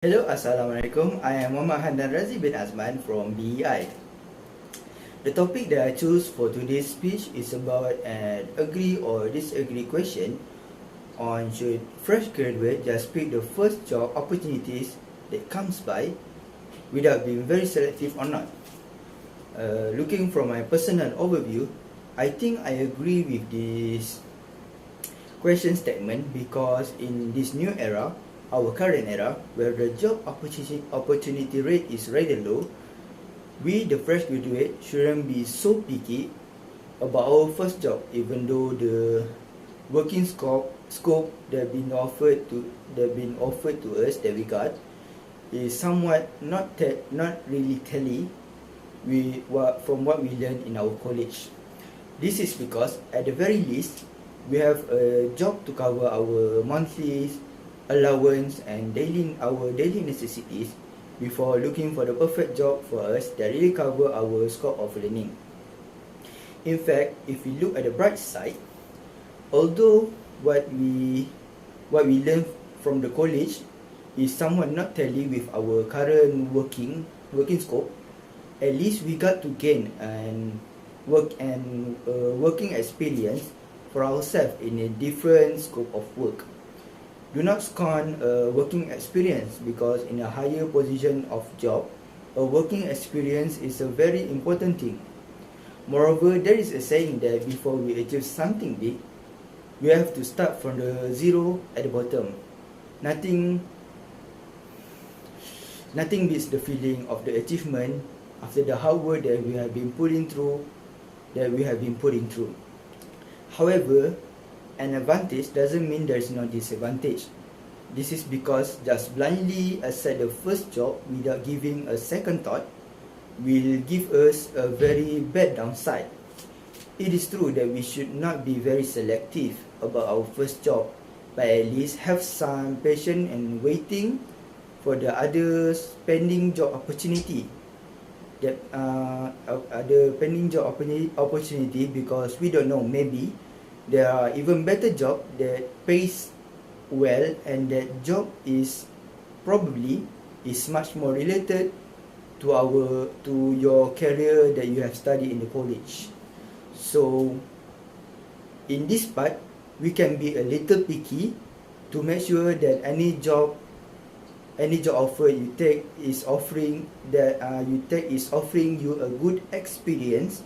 Hello, Assalamualaikum. I am Muhammad Handan Razi bin Azman from BEI. The topic that I chose for today's speech is about an agree or disagree question on should fresh graduate just pick the first job opportunities that comes by without being very selective or not. Looking from my personal overview, I think I agree with this question statement because in this new era, our current era, where the job opportunity rate is rather low, we, the fresh graduate, shouldn't be so picky about our first job, even though the working scope that been offered to us that we got is somewhat not really tally from what we learned in our college. This is because at the very least we have a job to cover our monthly allowance and our daily necessities before looking for the perfect job for us that really cover our scope of learning. In fact, if we look at the bright side, although what we learn from the college is somewhat not tally with our current working scope, at least we got to gain working experience for ourselves in a different scope of work. Do not scorn a working experience because in a higher position of job, a working experience is a very important thing. Moreover, there is a saying that before we achieve something big, we have to start from the zero at the bottom. Nothing beats the feeling of the achievement after the hard work that we have been putting through. However, an advantage doesn't mean there is no disadvantage. This is because just blindly accept the first job without giving a second thought will give us a very bad downside. It is true that we should not be very selective about our first job, but at least have some patience and waiting for the other pending job opportunity. Opportunity because we don't know, maybe there are even better job that pays well and that job is probably much more related to your career that you have studied in the college. So in this part, we can be a little picky to make sure that any job offer you take is offering you a good experience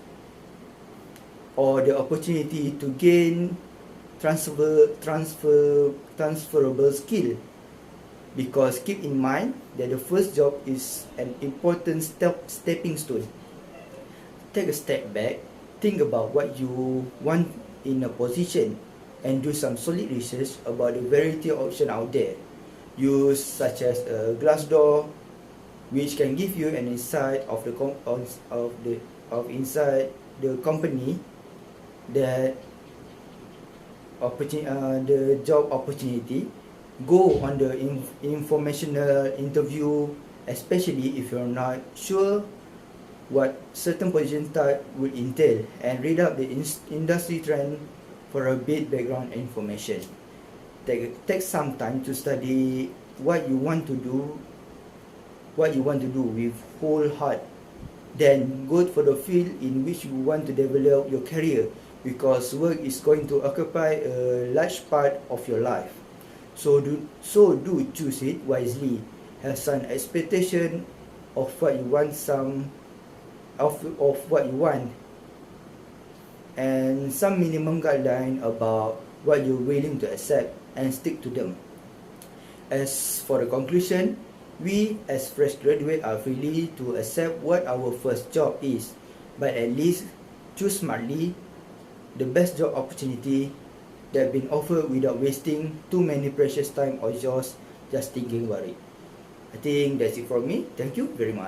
or the opportunity to gain transferable skill. Because keep in mind that the first job is an important stepping stone. Take a step back, think about what you want in a position, and do some solid research about the variety of options out there. Use such as a Glassdoor, which can give you an insight of inside the company that the job opportunity. Go on the informational interview, especially if you're not sure what certain position type would entail, and read up the industry trend for a bit background information. Take some time to study what you want to do with whole heart. Then go for the field in which you want to develop your career, because work is going to occupy a large part of your life. So do choose it wisely. Have some expectation of what you want, and some minimum guideline about what you're willing to accept, and stick to them. As for the conclusion, we as fresh graduates are free to accept what our first job is, but at least choose smartly the best job opportunity that been offered without wasting too many precious time or yours just thinking about it. I think that's it from me. Thank you very much.